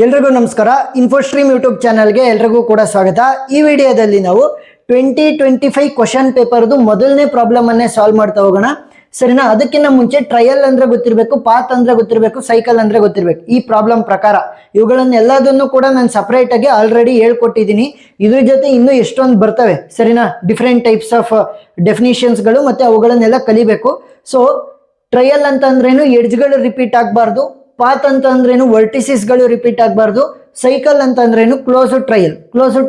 ಎಲ್ರಿಗೂ ನಮಸ್ಕಾರ. ಇನ್ಫೋಸ್ಟ್ರೀಮ್ ಯೂಟ್ಯೂಬ್ ಚಾನಲ್ಗೆ ಎಲ್ರಿಗೂ ಕೂಡ ಸ್ವಾಗತ. ಈ ವಿಡಿಯೋದಲ್ಲಿ ನಾವು 2025 ಕ್ವಶನ್ ಪೇಪರ್ದು ಮೊದಲನೇ ಪ್ರಾಬ್ಲಮ್ ಅನ್ನೇ ಸಾಲ್ವ್ ಮಾಡ್ತಾ ಹೋಗೋಣ. ಸರಿನಾ? ಅದಕ್ಕಿಂತ ಮುಂಚೆ ಟ್ರಯಲ್ ಅಂದ್ರೆ ಗೊತ್ತಿರಬೇಕು, ಪಾತ್ ಅಂದ್ರೆ ಗೊತ್ತಿರಬೇಕು, ಸೈಕಲ್ ಅಂದ್ರೆ ಗೊತ್ತಿರಬೇಕು. ಈ ಪ್ರಾಬ್ಲಮ್ ಪ್ರಕಾರ ಇವುಗಳನ್ನೆಲ್ಲದನ್ನು ಕೂಡ ನಾನು ಸಪರೇಟ್ ಆಗಿ ಆಲ್ರೆಡಿ ಹೇಳ್ಕೊಟ್ಟಿದ್ದೀನಿ. ಇದ್ರ ಜೊತೆ ಇನ್ನೂ ಎಷ್ಟೊಂದು ಬರ್ತವೆ. ಸರಿನಾ? ಡಿಫ್ರೆಂಟ್ ಟೈಪ್ಸ್ ಆಫ್ ಡೆಫಿನಿಷನ್ಸ್ಗಳು ಮತ್ತೆ ಅವುಗಳನ್ನೆಲ್ಲ ಕಲಿಬೇಕು. ಸೊ ಟ್ರಯಲ್ ಅಂತಂದ್ರೇನು ಎಡ್ಜ್ಗಳು ರಿಪೀಟ್ ಆಗಬಾರ್ದು, ಪಾತ್ ಅಂತಂದ್ರೇನು ವರ್ಟಿಸಿಸ್ಗಳು ರಿಪೀಟ್ ಆಗಬಾರ್ದು, ಸೈಕಲ್ ಅಂತಂದ್ರೇನು ಕ್ಲೋಸ್ಡ್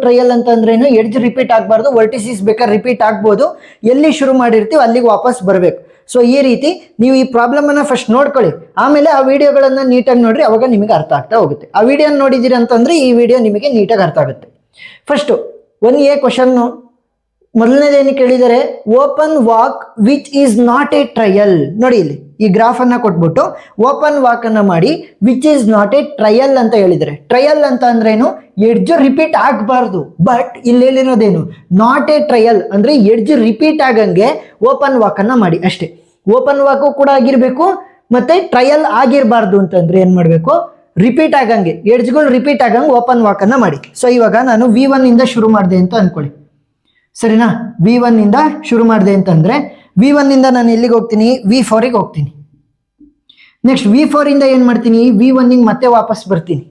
ಟ್ರಯಲ್ ಅಂತಂದ್ರೇನು ಎಡ್ಜ್ ರಿಪೀಟ್ ಆಗಬಾರ್ದು, ವರ್ಟಿಸಿಸ್ ಬೇಕಾದ್ರೆ ರಿಪೀಟ್ ಆಗ್ಬೋದು. ಎಲ್ಲಿ ಶುರು ಮಾಡಿರ್ತೀವಿ ಅಲ್ಲಿಗೆ ವಾಪಸ್ ಬರಬೇಕು. ಸೊ ಈ ರೀತಿ ನೀವು ಈ ಪ್ರಾಬ್ಲಮ್ ಅನ್ನ ಫಸ್ಟ್ ನೋಡ್ಕೊಳ್ಳಿ, ಆಮೇಲೆ ಆ ವಿಡಿಯೋಗಳನ್ನ ನೀಟಾಗಿ ನೋಡ್ರಿ, ಅವಾಗ ನಿಮಗೆ ಅರ್ಥ ಆಗ್ತಾ ಹೋಗುತ್ತೆ. ಆ ವಿಡಿಯೋ ನೋಡಿದಿರಿ ಅಂತಂದ್ರೆ ಈ ವಿಡಿಯೋ ನಿಮಗೆ ನೀಟಾಗಿ ಅರ್ಥ ಆಗುತ್ತೆ. ಫಸ್ಟ್ 1A ಕ್ವಶನ್ ಮೊದಲನೇದೇನು ಕೇಳಿದರೆ, open walk which is not a trial. ನೋಡಿ ಇಲ್ಲಿ ಈ ಗ್ರಾಫ್ ಅನ್ನ ಕೊಟ್ಬಿಟ್ಟು ಓಪನ್ ವಾಕ್ ಅನ್ನ ಮಾಡಿ which is not a trial ಅಂತ ಹೇಳಿದರೆ, ಟ್ರಯಲ್ ಅಂತ ಅಂದ್ರೇನು ಎಡ್ಜ್ ರಿಪೀಟ್ ಆಗಬಾರ್ದು. ಬಟ್ ಇಲ್ಲಿ ಹೇಳಿರೋದೇನು ನಾಟ್ ಎ ಟ್ರಯಲ್ ಅಂದ್ರೆ ಎಡ್ಜ್ ರಿಪೀಟ್ ಆಗಂಗೆ ಓಪನ್ ವಾಕ್ ಅನ್ನ ಮಾಡಿ ಅಷ್ಟೇ. ಓಪನ್ ವಾಕು ಕೂಡ ಆಗಿರ್ಬೇಕು ಮತ್ತೆ ಟ್ರಯಲ್ ಆಗಿರಬಾರ್ದು ಅಂತಂದ್ರೆ ಏನ್ ಮಾಡ್ಬೇಕು, ರಿಪೀಟ್ ಆಗಂಗೆ ಎಡ್ಜ್ಗಳು ರಿಪೀಟ್ ಆಗಂಗೆ ಓಪನ್ ವಾಕ್ ಅನ್ನ ಮಾಡಿ. ಸೊ ಇವಾಗ ನಾನು V1 ಇಂದ ಶುರು ಮಾಡಿದೆ ಅಂತ ಅನ್ಕೊಳ್ಳಿ. ಸರಿನಾ? V1 ಇಂದ ಶುರು ಮಾಡಿದೆ ಅಂತಂದ್ರೆ V1 ಇಂದ ನಾನು ಎಲ್ಲಿಗೆ ಹೋಗ್ತೀನಿ, V4 ಗೆ ಹೋಗ್ತೀನಿ. ನೆಕ್ಸ್ಟ್ V4 ಇಂದ ಏನ್ ಮಾಡ್ತೀನಿ, V1 ಗೆ ಮತ್ತೆ ವಾಪಸ್ ಬರ್ತೀನಿ.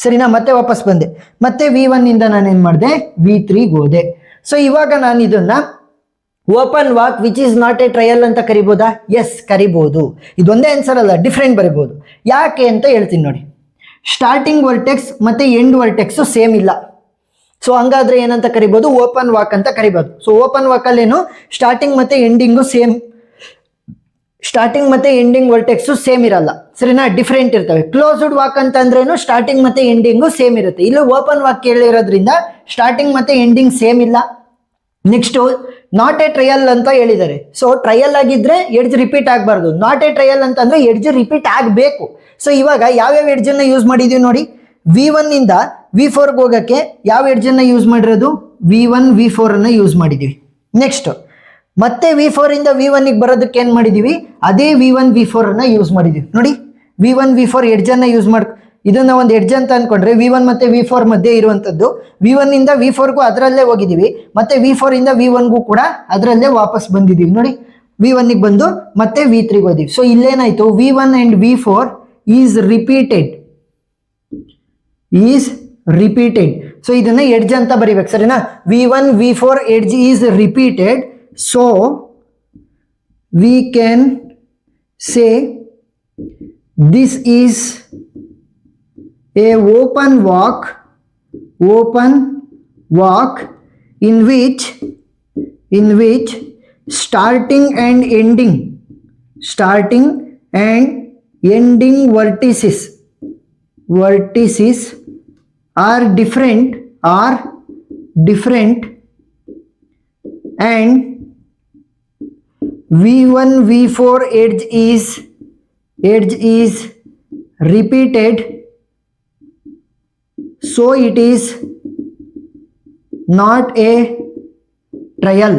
ಸರಿನಾ? ಮತ್ತೆ ವಾಪಸ್ ಬಂದೆ. ಮತ್ತೆ V1 ಇಂದ ನಾನು ಏನ್ ಮಾಡಿದೆ, V3 ಗೆ ಹೋದೆ. ಸೊ ಇವಾಗ ನಾನು ಇದನ್ನ open walk which is not a trial ಅಂತ ಕರಿಬೋದಾ? ಎಸ್, ಕರಿಬಹುದು. ಇದೊಂದೇ ಆನ್ಸರ್ ಅಲ್ಲ, ಡಿಫ್ರೆಂಟ್ ಬರಿಬಹುದು. ಯಾಕೆ ಅಂತ ಹೇಳ್ತೀನಿ ನೋಡಿ. ಸ್ಟಾರ್ಟಿಂಗ್ ವರ್ಟೆಕ್ಸ್ ಮತ್ತೆ ಎಂಡ್ ವರ್ಟೆಕ್ಸ್ ಸೇಮ್ ಇಲ್ಲ. ಸೊ ಹಂಗಾದ್ರೆ ಏನಂತ ಕರಿಬಹುದು, ಓಪನ್ ವಾಕ್ ಅಂತ ಕರಿಬಹುದು. ಸೊ ಓಪನ್ ವಾಕ್ ಅಲ್ಲಿ ಏನು ಸ್ಟಾರ್ಟಿಂಗ್ ಮತ್ತೆ ಎಂಡಿಂಗು ಸೇಮ್, ಸ್ಟಾರ್ಟಿಂಗ್ ಮತ್ತೆ ಎಂಡಿಂಗ್ ವರ್ಟೆಕ್ಸ್ ಸೇಮ್ ಇರಲ್ಲ. ಸರಿನಾ? ಡಿಫ್ರೆಂಟ್ ಇರ್ತವೆ. ಕ್ಲೋಸ್ಡ್ ವಾಕ್ ಅಂತ ಅಂದ್ರೇನು ಸ್ಟಾರ್ಟಿಂಗ್ ಮತ್ತೆ ಎಂಡಿಂಗು ಸೇಮ್ ಇರುತ್ತೆ. ಇಲ್ಲಿ ಓಪನ್ ವಾಕ್ ಕೇಳಿರೋದ್ರಿಂದ ಸ್ಟಾರ್ಟಿಂಗ್ ಮತ್ತೆ ಎಂಡಿಂಗ್ ಸೇಮ್ ಇಲ್ಲ. ನೆಕ್ಸ್ಟ್ ನಾಟ್ ಎ ಟ್ರಯಲ್ ಅಂತ ಹೇಳಿದ್ದಾರೆ. ಸೊ ಟ್ರಯಲ್ ಆಗಿದ್ರೆ ಎಡ್ಜ್ ರಿಪೀಟ್ ಆಗಬಾರ್ದು, ನಾಟ್ ಎ ಟ್ರಯಲ್ ಅಂತಂದ್ರೆ ಎಡ್ಜ್ ರಿಪೀಟ್ ಆಗಬೇಕು. ಸೊ ಇವಾಗ ಯಾವ್ಯಾವ ಎಡ್ಜ್ ಅನ್ನ ಯೂಸ್ ಮಾಡಿದೀವಿ ನೋಡಿ. V1 ಇಂದ V4 ಗೆ ಹೋಗಕ್ಕೆ ಯಾವ ಎಡ್ಜ್ ಅನ್ನ ಯೂಸ್ ಮಾಡಿರೋದು, V1 V4 ಅನ್ನ ಯೂಸ್ ಮಾಡಿದೀವಿ. ನೆಕ್ಸ್ಟ್ ಮತ್ತೆ V4 ಇಂದ V1 ಗೆ ಬರೋದಕ್ಕೆ ಏನ್ ಮಾಡಿದೀವಿ, ಅದೇ V1 V4 ಅನ್ನ ಯೂಸ್ ಮಾಡಿದೀವಿ. ನೋಡಿ V1 V4 ಎಡ್ಜ್ ಅನ್ನ ಯೂಸ್ ಮಾಡಿ, ಇದನ್ನ ಒಂದು ಎಡ್ಜ್ ಅಂತ ಅನ್ಕೊಂಡ್ರೆ V1 ಮತ್ತೆ V4 ಮಧ್ಯೆ ಇರುವಂತದ್ದು. V1 ಇಂದ V4 ಗೂ ಅದರಲ್ಲೇ ಹೋಗಿದೀವಿ, ಮತ್ತೆ V4 ಇಂದ V1 ಗೂ ಕೂಡ ಅದರಲ್ಲೇ ವಾಪಸ್ ಬಂದಿದೀವಿ. ನೋಡಿ V1 ಗೆ ಬಂದು ಮತ್ತೆ V3 ಗೆ ಹೋದಿವಿ. ಸೊ ಇಲ್ಲೇನಾಯ್ತು, V1 and V4 is repeated. So ಇದನ್ನ ಎಡ್ಜ್ ಅಂತ ಬರಿಬೇಕು. ಸರಿನಾ? V1 V4 edge is repeated. So we can say this is a open walk in which starting and ending vertices are different and V1 V4 edge is repeated, so it is not a trial.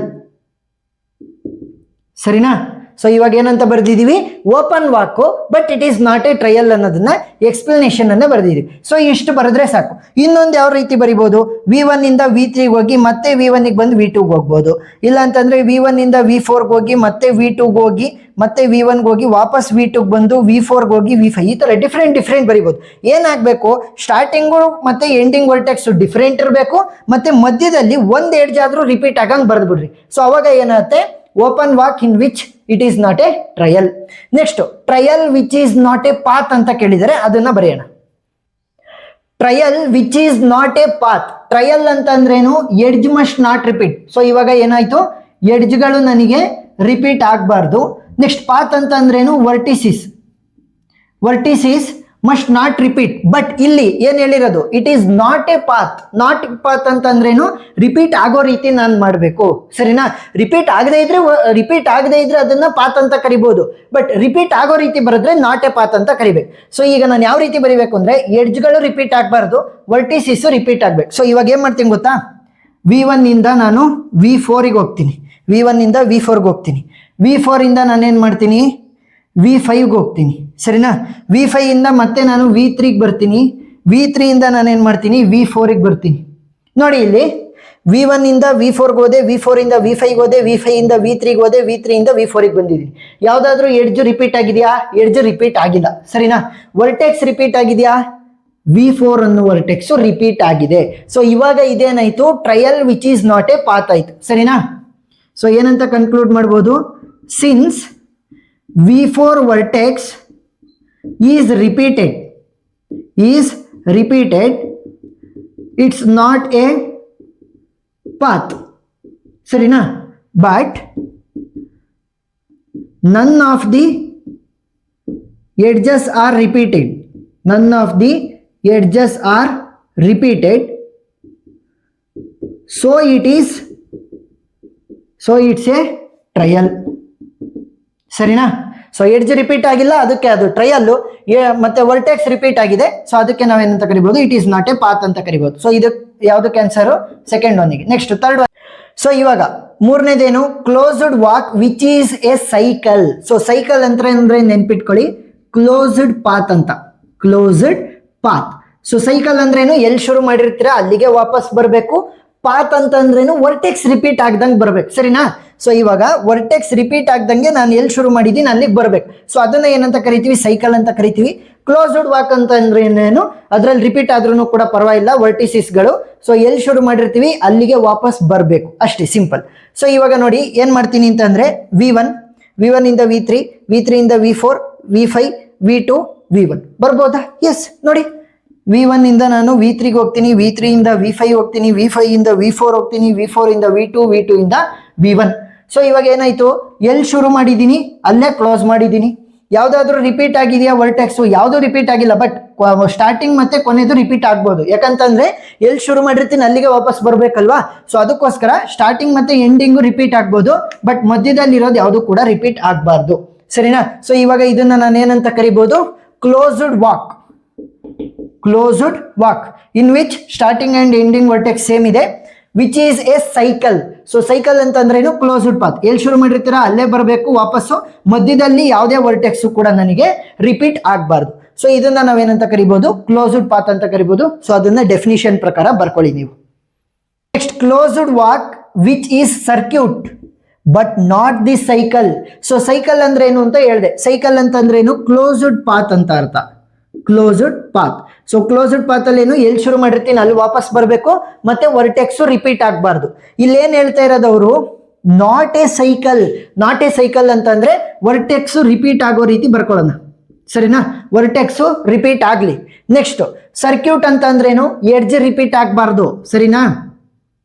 ಸರಿನಾ? So ಇವಾಗ ಏನಂತ ಬರ್ದಿದೀವಿ, open walk but it is not a trial ಅನ್ನೋದನ್ನ explanation ಅನ್ನ ಬರ್ದಿದೀವಿ. So ಇಷ್ಟು ಬರೆದ್ರೆ ಸಾಕು. ಇನ್ನೊಂದು ಯಾವ ರೀತಿ ಬರಿಬಹುದು, V1 ಇಂದ V3 ಗೆ ಹೋಗಿ ಮತ್ತೆ V1 ಗೆ ಬಂದು V2 ಗೆ ಹೋಗ್ಬೋದು. ಇಲ್ಲ ಅಂತಂದ್ರೆ V1 ಇಂದ V4 ಗೆ ಹೋಗಿ ಮತ್ತೆ V2 ಗೆ ಹೋಗಿ ಮತ್ತೆ V1 ಗೆ ಹೋಗಿ ವಾಪಸ್ V2 ಗೆ ಬಂದು V4 ಗೆ ಹೋಗಿ V5, ಈ ತರ ಡಿಫ್ರೆಂಟ್ ಬರಿಬಹುದು. ಏನಾಗಬೇಕು, ಸ್ಟಾರ್ಟಿಂಗು ಮತ್ತೆ ಎಂಡಿಂಗ್ ವರ್ಟೆಕ್ಸ್ ಡಿಫ್ರೆಂಟ್ ಇರಬೇಕು, ಮತ್ತೆ ಮಧ್ಯದಲ್ಲಿ ಒಂದ್ ಎಡ್ಜ್ ಆದ್ರೂ ರಿಪೀಟ್ ಆಗಂಗ್ ಬರ್ದ್ಬಿಡ್ರಿ. ಸೊ ಅವಾಗ ಏನಾಗುತ್ತೆ, open walk in which it is not a trial. Next trial which is not a path ಅಂತ ಕೇಳಿದರೆ ಅದನ್ನ ಬರೆಯೋಣ. Trial which is not a path. Trial ಅಂತ ಅಂದ್ರೇನು, edge must not repeat. So ಇವಾಗ ಏನಾಯ್ತು, ಎಡ್ಜ್ಗಳು ನನಗೆ ರಿಪೀಟ್ ಆಗಬಾರ್ದು. ನೆಕ್ಸ್ಟ್ ಪಾತ್ ಅಂತ ಅಂದ್ರೇನು, vertices must not repeat. But ಇಲ್ಲಿ ಏನ್ ಹೇಳಿರೋದು, it is not a path ಅಂತಂದ್ರೇನು ರಿಪೀಟ್ ಆಗೋ ರೀತಿ ನಾನು ಮಾಡಬೇಕು. ಸರಿನಾ? ರಿಪೀಟ್ ಆಗದೆ ಇದ್ರೆ ಅದನ್ನ ಪಾತ್ ಅಂತ ಕರಿಬಹುದು. ಬಟ್ ರಿಪೀಟ್ ಆಗೋ ರೀತಿ ಬರೆದ್ರೆ ನಾಟ್ ಎ ಪಾತ್ ಅಂತ ಕರಿಬೇಕು. ಸೊ ಈಗ ನಾನು ಯಾವ ರೀತಿ ಬರಿಬೇಕು ಅಂದ್ರೆ, ಎಡ್ಜ್ಗಳು ರಿಪೀಟ್ ಆಗಬಾರ್ದು, ವರ್ಟಿಸಿಸ್ ರಿಪೀಟ್ ಆಗ್ಬೇಕು. ಸೊ ಇವಾಗ ಏನ್ ಮಾಡ್ತೀನಿ ಗೊತ್ತಾ, V1 ಇಂದ ನಾನು V4 ಗೆ ಹೋಗ್ತೀನಿ, V1 ಇಂದ V4 ಗೆ ಹೋಗ್ತೀನಿ. V4 ಇಂದ ನಾನೇನ್ ಮಾಡ್ತೀನಿ, V5 ಗೆ ಹೋಗ್ತೀನಿ. ಸರಿನಾ? V5 ಇಂದ ಮತ್ತೆ ನಾನು V3 ಗೆ ಬರ್ತೀನಿ, V3 ಇಂದ ನಾನೇನು ಮಾಡ್ತೀನಿ V4ಗೆ ಬರ್ತೀನಿ. ನೋಡಿ ಇಲ್ಲಿ V1 ಇಂದ V4ಗೆ ಹೋದೆ, V4 ಇಂದ V5ಗೆ ಹೋದೆ, V5 ಇಂದ V3ಗೆ ಹೋದೆ, V3 ಇಂದ V4ಗೆ ಬಂದಿದ್ದೀನಿ. ಯಾವುದಾದ್ರೂ ಎಡ್ಜ್ ರಿಪೀಟ್ ಆಗಿದೆಯಾ? ಎಡ್ಜ್ ರಿಪೀಟ್ ಆಗಿಲ್ಲ. ಸರಿನಾ? ವರ್ಟೆಕ್ಸ್ ರಿಪೀಟ್ ಆಗಿದೆಯಾ? V4 ಅನ್ನೋ ವರ್ಟೆಕ್ಸ್ ರಿಪೀಟ್ ಆಗಿದೆ. ಸೊ ಇವಾಗ ಇದೇನಾಯ್ತು? Trial which is not a path ಆಯ್ತು. ಸರಿನಾ? ಸೊ ಏನಂತ ಕನ್ಕ್ಲೂಡ್ ಮಾಡ್ಬೋದು? Since V4 vertex is repeated, it's not a path. ಸರಿನಾ? But none of the edges are repeated. So it's a trial. ಸರಿನಾ? So edge repeat ಆಗಿಲ್ಲ, ಅದಕ್ಕೆ ಅದು trial. ಮತ್ತೆ ವರ್ಟೆಕ್ಸ್ ರಿಪೀಟ್ ಆಗಿದೆ, ಸೊ ಅದಕ್ಕೆ ನಾವೇನಂತ ಕರಿಬಹುದು? It is not a path ಅಂತ ಕರಿಬಹುದು. ಸೊ ಇದು ಯಾವ್ದಕ್ಕೆ ಆನ್ಸರ್? ಸೆಕೆಂಡ್ ಒನ್ಗೆ. Next third one. ಸೊ ಇವಾಗ ಮೂರನೇದೇನು? Closed walk which is a cycle. So cycle ಅಂದ್ರೆ ನೆನ್ಪಿಟ್ಕೊಳ್ಳಿ, ಕ್ಲೋಸ್ಡ್ ಪಾತ್ ಅಂತ. Closed path. ಸೊ ಸೈಕಲ್ ಅಂದ್ರೇನು? ಎಲ್ಲಿ ಶುರು ಮಾಡಿರ್ತೀರಾ ಅಲ್ಲಿಗೆ ವಾಪಸ್ ಬರಬೇಕು. ಪಾತ್ ಅಂತಂದ್ರೇನು? ವರ್ಟೆಕ್ಸ್ ರಿಪೀಟ್ ಆಗ್ದಂಗೆ ಬರ್ಬೇಕು. ಸರಿನಾ? ಸೊ ಇವಾಗ ವರ್ಟೆಕ್ಸ್ ರಿಪೀಟ್ ಆಗ್ದಂಗೆ ನಾನು ಎಲ್ಲಿ ಶುರು ಮಾಡಿದ್ದೀನಿ ಅಲ್ಲಿಗೆ ಬರ್ಬೇಕು. ಸೊ ಅದನ್ನ ಏನಂತ ಕರಿತೀವಿ? ಸೈಕಲ್ ಅಂತ ಕರಿತೀವಿ. ಕ್ಲೋಸ್ಡ್ ವಾಕ್ ಅಂತ ಅಂದ್ರೆ ಏನು? ಅದ್ರಲ್ಲಿ ರಿಪೀಟ್ ಆದ್ರೂ ಕೂಡ ಪರವಾಗಿಲ್ಲ, ವರ್ಟಿಸಿಸ್ಗಳು. ಸೊ ಎಲ್ಲಿ ಶುರು ಮಾಡಿರ್ತೀವಿ ಅಲ್ಲಿಗೆ ವಾಪಸ್ ಬರಬೇಕು, ಅಷ್ಟೇ, ಸಿಂಪಲ್. ಸೊ ಇವಾಗ ನೋಡಿ ಏನ್ ಮಾಡ್ತೀನಿ ಅಂತಂದ್ರೆ V1 ಇಂದ V3, V3 ಇಂದ V4, V5, V2, V1 ಬರ್ಬೋದಾ? ಎಸ್. ನೋಡಿ V1 ಇಂದ ನಾನು V3ಗೆ ಹೋಗ್ತೀನಿ, V3 ಇಂದ V5 ಹೋಗ್ತೀನಿ, V5 ಇಂದ V4 ಹೋಗ್ತೀನಿ, V4 ಇಂದ V2, V2 ಇಂದ V1. ಸೊ ಇವಾಗ ಏನಾಯ್ತು? ಎಲ್ಲಿ ಶುರು ಮಾಡಿದ್ದೀನಿ ಅಲ್ಲೇ ಕ್ಲೋಸ್ ಮಾಡಿದ್ದೀನಿ. ಯಾವ್ದಾದ್ರು ರಿಪೀಟ್ ಆಗಿದೆಯಾ ವರ್ಟೆಕ್ಸ್? ಯಾವ್ದು ರಿಪೀಟ್ ಆಗಿಲ್ಲ, ಬಟ್ ಸ್ಟಾರ್ಟಿಂಗ್ ಮತ್ತೆ ಕೊನೆದು ರಿಪೀಟ್ ಆಗ್ಬೋದು. ಯಾಕಂತಂದ್ರೆ ಎಲ್ಲಿ ಶುರು ಮಾಡಿರ್ತೀನಿ ಅಲ್ಲಿಗೆ ವಾಪಸ್ ಬರ್ಬೇಕಲ್ವಾ? ಸೊ ಅದಕ್ಕೋಸ್ಕರ ಸ್ಟಾರ್ಟಿಂಗ್ ಮತ್ತೆ ಎಂಡಿಂಗು ರಿಪೀಟ್ ಆಗ್ಬೋದು, ಬಟ್ ಮಧ್ಯದಲ್ಲಿ ಇರೋದು ಯಾವುದು ಕೂಡ ರಿಪೀಟ್ ಆಗ್ಬಾರ್ದು. ಸರಿನಾ? ಸೊ ಇವಾಗ ಇದನ್ನ ನಾನು ಏನಂತ ಕರಿಬಹುದು? Closed walk in which starting and ending vertex same ಇದೆ, which is a cycle. So cycle ಅಂತಂದ್ರೇನು? Closed path. ಎಲ್ಲಿ ಶುರು ಮಾಡಿರ್ತೀರಾ ಅಲ್ಲೇ ಬರಬೇಕು ವಾಪಸ್ಸು, ಮಧ್ಯದಲ್ಲಿ ಯಾವುದೇ ವರ್ಟೆಕ್ಸ್ ಕೂಡ ನನಗೆ ರಿಪೀಟ್ ಆಗಬಾರ್ದು. ಸೊ ಇದನ್ನ ನಾವೇನಂತ ಕರಿಬಹುದು? ಕ್ಲೋಸ್ಡ್ ಪಾತ್ ಅಂತ ಕರಿಬಹುದು. ಸೊ ಅದನ್ನ ಡೆಫಿನಿಷನ್ ಪ್ರಕಾರ ಬರ್ಕೊಳ್ಳಿ ನೀವು. Next, closed walk which is circuit but not the cycle. So cycle ಅಂದ್ರೆ ಏನು ಅಂತ ಹೇಳಿದೆ. ಸೈಕಲ್ ಅಂತಂದ್ರೇನು? ಕ್ಲೋಸ್ಡ್ ಪಾತ್ ಅಂತ ಅರ್ಥ. Closed path. So closed path ಅಲ್ಲಿ ಏನು? ಎಲ್ಲಿ ಶುರು ಮಾಡಿರ್ತೀನಿ ಅಲ್ಲಿ ವಾಪಸ್ ಬರಬೇಕು, ಮತ್ತೆ ವರ್ಟೆಕ್ಸ್ ರಿಪೀಟ್ ಆಗಬಾರ್ದು. ಇಲ್ಲೇನ್ ಹೇಳ್ತಾ ಇರೋದು ಅವರು? ನಾಟ್ ಎ ಸೈಕಲ್ ಅಂತಂದ್ರೆ ವರ್ಟೆಕ್ಸ್ ರಿಪೀಟ್ ಆಗೋ ರೀತಿ ಬರ್ಕೊಳ್ಳೋಣ. ಸರಿನಾ? ವರ್ಟೆಕ್ಸ್ ರಿಪೀಟ್ ಆಗ್ಲಿ. ನೆಕ್ಸ್ಟ್, ಸರ್ಕ್ಯೂಟ್ ಅಂತ ಅಂದ್ರೇನು? ಎಡ್ಜ್ ರಿಪೀಟ್ ಆಗಬಾರ್ದು. ಸರಿನಾ?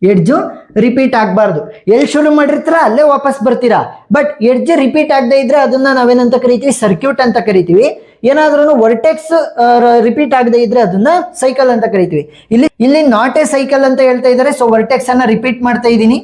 ಎಡ್ಜು ರಿಪೀಟ್ ಆಗಬಾರ್ದು. ಎಲ್ಲಿ ಶುರು ಮಾಡಿರ್ತೀರಾ ಅಲ್ಲೇ ವಾಪಸ್ ಬರ್ತೀರಾ, ಬಟ್ ಎಡ್ಜ್ ರಿಪೀಟ್ ಆಗದೆ ಇದ್ರೆ ಅದನ್ನ ನಾವೇನಂತ ಕರಿತೀವಿ? ಸರ್ಕ್ಯೂಟ್ ಅಂತ ಕರಿತೀವಿ. ಏನಾದ್ರೂ ವರ್ಟೆಕ್ಸ್ ರಿಪೀಟ್ ಆಗದೆ ಇದ್ರೆ ಅದನ್ನ ಸೈಕಲ್ ಅಂತ ಕರಿತೀವಿ. ಇಲ್ಲಿ ನಾಟ್ ಎ ಸೈಕಲ್ ಅಂತ ಹೇಳ್ತಾ ಇದ್ದಾರೆ, ಸೊ ವರ್ಟೆಕ್ಸ್ ಅನ್ನ ರಿಪೀಟ್ ಮಾಡ್ತಾ ಇದ್ದೀನಿ.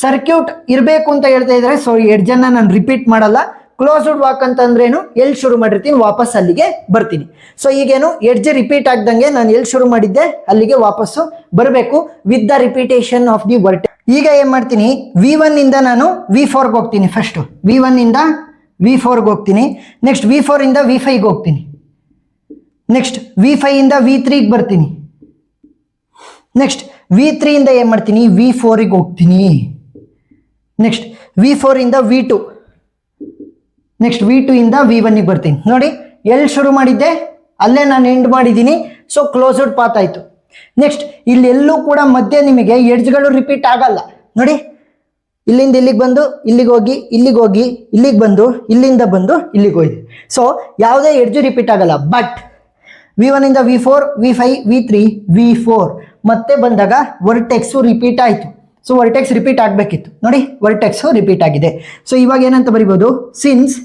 ಸರ್ಕ್ಯೂಟ್ ಇರಬೇಕು ಅಂತ ಹೇಳ್ತಾ ಇದ್ದಾರೆ, ಸೊ ಎಡ್ಜ್ ಅನ್ನ ನಾನು ರಿಪೀಟ್ ಮಾಡಲ್ಲ. ಕ್ಲೋಸ್ಡ್ ವಾಕ್ ಅಂತಂದ್ರೇನು? ಎಲ್ಲಿ ಶುರು ಮಾಡಿರ್ತೀನಿ ವಾಪಸ್ ಅಲ್ಲಿಗೆ ಬರ್ತೀನಿ. ಸೊ ಈಗೇನು? ಎಡ್ಜ್ ರಿಪೀಟ್ ಆಗ್ದಂಗೆ ನಾನು ಎಲ್ಲಿ ಶುರು ಮಾಡಿದ್ದೆ ಅಲ್ಲಿಗೆ ವಾಪಸ್ಸು ಬರಬೇಕು with the repetition of the vertex. ಈಗ ಏನ್ ಮಾಡ್ತೀನಿ? V1 ಇಂದ ನಾನು V4ಗೆ ಹೋಗ್ತೀನಿ. ಫಸ್ಟ್ V1 ಇಂದ V4ಗೆ ಹೋಗ್ತೀನಿ. ನೆಕ್ಸ್ಟ್ V4 ಇಂದ V5ಗೆ ಹೋಗ್ತೀನಿ. ನೆಕ್ಸ್ಟ್ V5 ಇಂದ V3ಗೆ ಬರ್ತೀನಿ. ನೆಕ್ಸ್ಟ್ V3 ಇಂದ ಏನ್ ಮಾಡ್ತೀನಿ? V4ಗೆ ಹೋಗ್ತೀನಿ. ನೆಕ್ಸ್ಟ್ V4 ಇಂದ V2. ನೆಕ್ಸ್ಟ್ V2 ಇಂದ V1ಗೆ ಬರ್ತೀನಿ. ನೋಡಿ ಎಲ್ಲಿ ಶುರು ಮಾಡಿದ್ದೆ ಅಲ್ಲೇ ನಾನು ಎಂಡ್ ಮಾಡಿದ್ದೀನಿ. ಸೊ ಕ್ಲೋಸ್ಡ್ ಪಾತ್ ಆಯ್ತು. ನೆಕ್ಸ್ಟ್ ಇಲ್ಲೆಲ್ಲೂ ಕೂಡ ಮಧ್ಯೆ ನಿಮಗೆ ಎಡ್ಜ್ಗಳು ರಿಪೀಟ್ ಆಗಲ್ಲ. ನೋಡಿ ಇಲ್ಲಿಂದ ಇಲ್ಲಿಗೆ ಬಂದು ಇಲ್ಲಿಗೆ ಹೋಗಿ ಇಲ್ಲಿಗೆ ಬಂದು ಇಲ್ಲಿಂದ ಬಂದು ಇಲ್ಲಿಗೆ ಹೋಗಿದೆ. ಸೊ ಯಾವುದೇ ಎಡ್ಜು ರಿಪೀಟ್ ಆಗಲ್ಲ. ಬಟ್ V1 ಇಂದ V4, V5, V3, V4 ಮತ್ತೆ ಬಂದಾಗ ವರ್ಟೆಕ್ಸು ರಿಪೀಟ್ ಆಯಿತು. ಸೊ ವರ್ಟೆಕ್ಸ್ ರಿಪೀಟ್ ಆಗಬೇಕಿತ್ತು. ನೋಡಿ ವರ್ಟೆಕ್ಸು ರಿಪೀಟ್ ಆಗಿದೆ. ಸೊ ಇವಾಗ ಏನಂತ ಬರಿಬೋದು? Since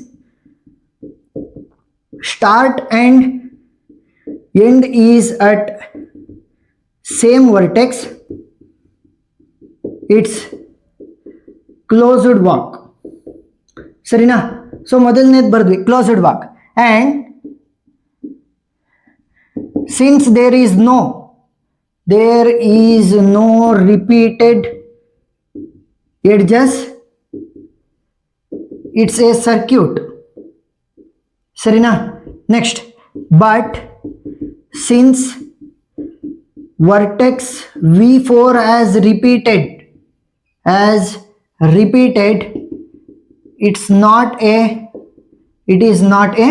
start and end is at same vertex, it's closed walk. ಸರಿನಾ? ಸೊ ಮೊದಲನೇದು ಬರೆದ್ವಿ closed walk. And since there is no repeated edges, it's a circuit. ಸರಿನಾ? Next, but since vertex V4 as repeated, it is not a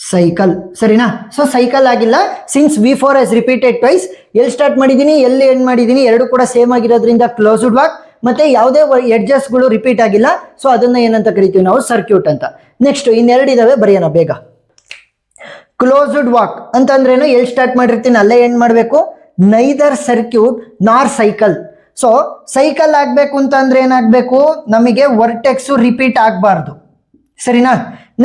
cycle. ಸರಿನಾ? So cycle ಆಗಿಲ್ಲ. Since V4 has repeated twice, ಎಲ್ಲಿ start ಮಾಡಿದೀನಿ ಎಲ್ಲಿ end ಮಾಡಿದೀನಿ ಎರಡು ಕೂಡ same ಆಗಿರೋದ್ರಿಂದ ಕ್ಲೋಸ್ಡ್ ವಾಕ್, ಮತ್ತೆ ಯಾವುದೇ ಎಡ್ಜಸ್ ಗಳು ರಿಪೀಟ್ ಆಗಿಲ್ಲ. ಸೊ ಅದನ್ನ ಏನಂತ ಕರಿತೀವಿ ನಾವು? ಸರ್ಕ್ಯೂಟ್ ಅಂತ. ನೆಕ್ಸ್ಟ್ ಇನ್ನೆರಡು ಇದಾವೆ, ಬರೆಯೋಣ ಬೇಗ. ಕ್ಲೋಸ್ಡ್ ವಾಕ್ ಅಂತಂದ್ರೇನು? ಎಲ್ಲಿ ಸ್ಟಾರ್ಟ್ ಮಾಡಿರ್ತೀನಿ ಅಲ್ಲೇ ಎಂಡ್ ಮಾಡಬೇಕು. ನೈದರ್ ಸರ್ಕ್ಯೂಟ್ ನಾರ್ ಸೈಕಲ್. ಸೊ ಸೈಕಲ್ ಆಗ್ಬೇಕು ಅಂತಂದ್ರೆ ಏನಾಗಬೇಕು? ನಮಗೆ ವರ್ಟೆಕ್ಸ್ ರಿಪೀಟ್ ಆಗಬಾರ್ದು. ಸರಿನಾ?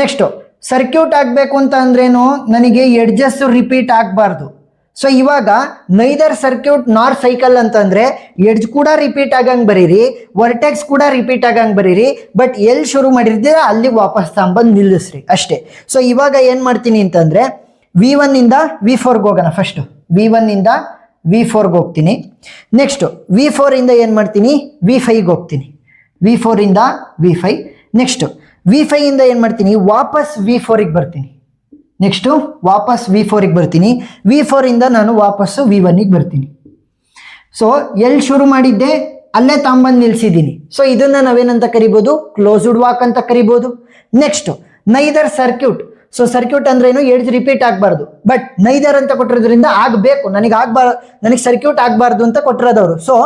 ನೆಕ್ಸ್ಟ್ ಸರ್ಕ್ಯೂಟ್ ಆಗಬೇಕು ಅಂತ ಅಂದ್ರೇನು? ನನಗೆ ಎಡ್ಜಸ್ ರಿಪೀಟ್ ಆಗಬಾರ್ದು. ಸೊ ಇವಾಗ ನೈದರ್ ಸರ್ಕ್ಯೂಟ್ ನಾರ್ ಸೈಕಲ್ ಅಂತಂದ್ರೆ ಎಡ್ಜ್ ಕೂಡ ರಿಪೀಟ್ ಆಗಂಗ್ ಬರೀರಿ, ವರ್ಟೆಕ್ಸ್ ಕೂಡ ರಿಪೀಟ್ ಆಗಂಗ್ ಬರೀರಿ, ಬಟ್ ಎಲ್ಲಿ ಶುರು ಮಾಡಿರ್ತೀರ ಅಲ್ಲಿ ವಾಪಸ್ ತಗೊಂಬಂದು ನಿಲ್ಲಿಸ್ರಿ ಅಷ್ಟೇ. ಸೊ ಇವಾಗ ಏನ್ ಮಾಡ್ತೀನಿ ಅಂತಂದ್ರೆ V1 ಇಂದ V4 ಹೋಗೋಣ. ಫಸ್ಟ್ V1 ಇಂದ V4 ಹೋಗ್ತೀನಿ. ನೆಕ್ಸ್ಟ್ V4 ಇಂದ ಏನ್ ಮಾಡ್ತೀನಿ? V5 ಹೋಗ್ತೀನಿ. V4 ಇಂದ V5. ನೆಕ್ಸ್ಟ್ V5 ಇಂದ ಏನ್ ಮಾಡ್ತೀನಿ? ವಾಪಸ್ V4 ಬರ್ತೀನಿ. ನೆಕ್ಸ್ಟ್ ವಾಪಸ್ V4 ಬರ್ತೀನಿ. V4 ಇಂದ ನಾನು ವಾಪಸ್ಸು V1 ಬರ್ತೀನಿ. ಸೊ ಎಲ್ಲಿ ಶುರು ಮಾಡಿದ್ದೆ ಅಲ್ಲೇ ತಗೊಂಬಂದು ನಿಲ್ಸಿದ್ದೀನಿ. ಸೊ ಇದನ್ನ ನಾವೇನಂತ ಕರಿಬೋದು? ಕ್ಲೋಸ್ಡ್ ವಾಕ್ ಅಂತ ಕರಿಬೋದು. Next neither circuit. So circuit ಅಂದ್ರೆ ಏನು? ಎಡ್ಜ್ ರಿಪೀಟ್ ಆಗಬಾರ್ದು, ಬಟ್ ನೈದರ್ ಅಂತ ಕೊಟ್ಟಿರೋದ್ರಿಂದ ಆಗಬೇಕು. ನನಗೆ ಸರ್ಕ್ಯೂಟ್ ಆಗಬಾರ್ದು ಅಂತ ಕೊಟ್ಟಿರೋದವರು. ಸೊ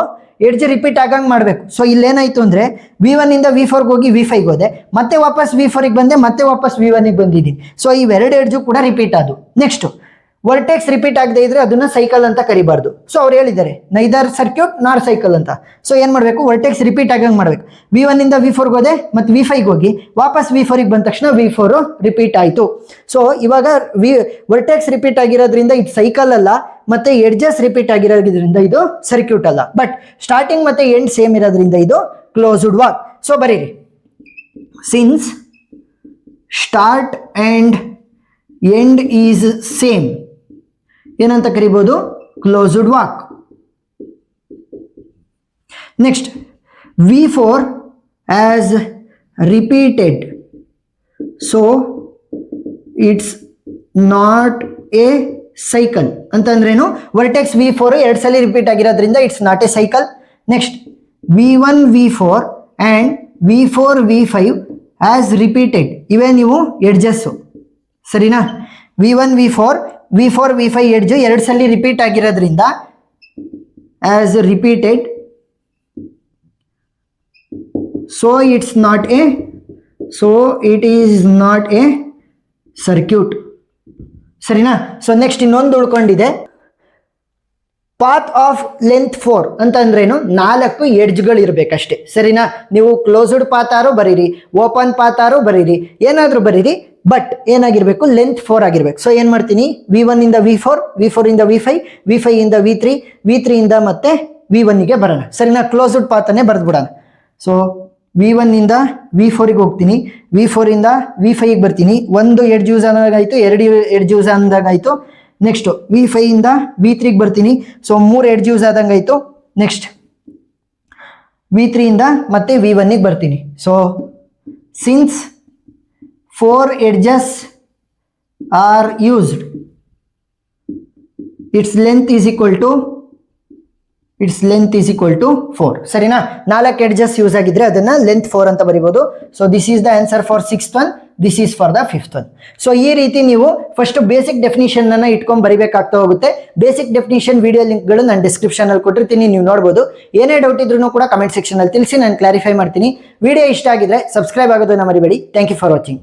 ಎಡ್ಜ್ ರಿಪೀಟ್ ಆಗಂಗೆ ಮಾಡಬೇಕು. ಸೊ ಇಲ್ಲೇನಾಯ್ತು ಅಂದ್ರೆ V1 ಇಂದ V4 ಹೋಗಿ V5 ಹೋದೆ, ಮತ್ತೆ ವಾಪಸ್ V4 ಬಂದೆ, ಮತ್ತೆ ವಾಪಸ್ V1 ಬಂದಿದ್ದೀನಿ. ಸೊ ಇವೆರಡು ಎಡ್ಜು ಕೂಡ ರಿಪೀಟ್ ಆದವು. ನೆಕ್ಸ್ಟ್ ವರ್ಟೆಕ್ಸ್ ರಿಪೀಟ್ ಆಗದೆ ಇದ್ರೆ ಅದನ್ನ ಸೈಕಲ್ ಅಂತ ಕರಿಬಾರ್ದು. ಸೊ ಅವ್ರು ಹೇಳಿದ್ದಾರೆ ನೈದರ್ ಸರ್ಕ್ಯೂಟ್ ನಾರ್ ಸೈಕಲ್ ಅಂತ. ಸೊ ಏನ್ ಮಾಡಬೇಕು? ವರ್ಟೆಕ್ಸ್ ರಿಪೀಟ್ ಆಗಂಗೆ ಮಾಡಬೇಕು. V1 ಇಂದ V4 ಹೋದೆ, ಮತ್ತೆ V5 ಹೋಗಿ ವಾಪಸ್ V4 ಬಂದ ತಕ್ಷಣ V4 ರಿಪೀಟ್ ಆಯಿತು. ಸೊ ಇವಾಗ ವರ್ಟೆಕ್ಸ್ ರಿಪೀಟ್ ಆಗಿರೋದ್ರಿಂದ ಇದು ಸೈಕಲ್ ಅಲ್ಲ, ಮತ್ತೆ ಎಡ್ಜಸ್ ರಿಪೀಟ್ ಆಗಿರೋದ್ರಿಂದ ಇದು ಸರ್ಕ್ಯೂಟ್ ಅಲ್ಲ, ಬಟ್ ಸ್ಟಾರ್ಟಿಂಗ್ ಮತ್ತೆ ಎಂಡ್ ಸೇಮ್ ಇರೋದ್ರಿಂದ ಇದು ಕ್ಲೋಸ್ಡ್ ವಾಕ್. ಸೊ ಬರೀರಿ, since start and end is same ಏನಂತ ಕರಿಬಹುದು? Closed walk. Next V4 as repeated, so it's not A cycle ಅಂತಂದ್ರೇನು? ವರ್ಟೆಕ್ಸ್ V4 ಎರಡು ಸಲ ರಿಪೀಟ್ ಆಗಿರೋದ್ರಿಂದ it's not A cycle. Next V1 V4 and V4 V5 as repeated, ಇವೇ ನೀವು edges. ಸರಿನಾ? V1 V4 V5 edge ಎರಡು ಸಲ repeat ಆಗಿರೋದ್ರಿಂದ as repeated, so it is not A circuit. ಸರಿನಾ? ಸೊ ನೆಕ್ಸ್ಟ್ ಇನ್ನೊಂದು ಉಳ್ಕೊಂಡಿದೆ, ಪಾತ್ ಆಫ್ ಲೆಂತ್ 4 ಅಂತಂದ್ರೇನು? 4 ಎಡ್ಜ್ಗಳು ಇರಬೇಕಷ್ಟೇ. ಸರಿನಾ? ನೀವು ಕ್ಲೋಸ್ಡ್ ಪಾತ್ ಆರು ಬರೀರಿ, ಓಪನ್ ಪಾತ್ ಆರು ಬರೀರಿ, ಏನಾದರೂ ಬರೀರಿ, ಬಟ್ ಏನಾಗಿರ್ಬೇಕು? ಲೆಂತ್ 4 ಆಗಿರ್ಬೇಕು. ಸೊ ಏನ್ ಮಾಡ್ತೀನಿ? V1 ಇಂದ V4, V4 ಇಂದ V5, V5 ಇಂದ V3, V3 ಇಂದ ಮತ್ತೆ V1 ಗೆ ಬರೋಣ. ಸರಿನಾ? ಕ್ಲೋಸ್ಡ್ ಪಾತ್ ಅನ್ನೇ ಬರೆದ್ಬಿಡೋಣ. ಸೊ V1 ಇಂದ V4 ಹೋಗ್ತೀನಿ, V4 ಇಂದ V5 ಬರ್ತೀನಿ. ಒಂದು ಎಡ್ಜ್ ಯೂಸ್ ಆದಾಗಾಯ್ತು, ಎರಡು ಎಡ್ಜ್ ಯೂಸ್ ಆದಾಗಾಯ್ತು. ನೆಕ್ಸ್ಟ್ V5 ಇಂದ V3 ಬರ್ತೀನಿ. ಸೊ 3 ಎಡ್ಜ್ ಯೂಸ್ ಆದಂಗಾಯ್ತು. ನೆಕ್ಸ್ಟ್ V3 ಇಂದ ಮತ್ತೆ V1 ಬರ್ತೀನಿ. So since 4 edges are used, its length is equal to 4. ಸರಿನಾ? 4 ಎಡ್ಜಸ್ ಯೂಸ್ ಆಗಿದ್ರೆ ಅದನ್ನ ಲೆಂತ್ 4 ಅಂತ ಬರೀಬಹುದು. So this is the answer for 6th one, this is for the 5th one. ಸೊ ಈ ರೀತಿ ನೀವು ಫಸ್ಟ್ ಬೇಸಿಕ್ ಡೆಫಿನಿಷನ್ ಅನ್ನ ಇಟ್ಕೊಂಡು ಬರಿಬೇಕಾಗ್ತಾ ಹೋಗುತ್ತೆ. ಬೇಸಿಕ್ ಡೆಫಿನಿಷನ್ ವಿಡಿಯೋ ಲಿಂಕ್ಗಳು ನಾನು ಡಿಸ್ಕ್ರಿಪ್ಷನ್ ಅಲ್ಲಿ ಕೊಟ್ಟಿರ್ತೀನಿ, ನೀವು ನೋಡಬಹುದು. ಏನೇ ಡೌಟ್ ಇದ್ರೂ ಕೂಡ ಕಮೆಂಟ್ ಸೆಕ್ಷನ್ ಅಲ್ಲಿ ತಿಳಿಸಿ, ನಾನು ಕ್ಲಾರಿಫೈ ಮಾಡ್ತೀನಿ. ವಿಡಿಯೋ ಇಷ್ಟ ಆಗಿದ್ರೆ ಸಬ್ಸ್ಕ್ರೈಬ್ ಆಗೋದನ್ನ ಮರಿಬೇಡಿ. Thank you for watching.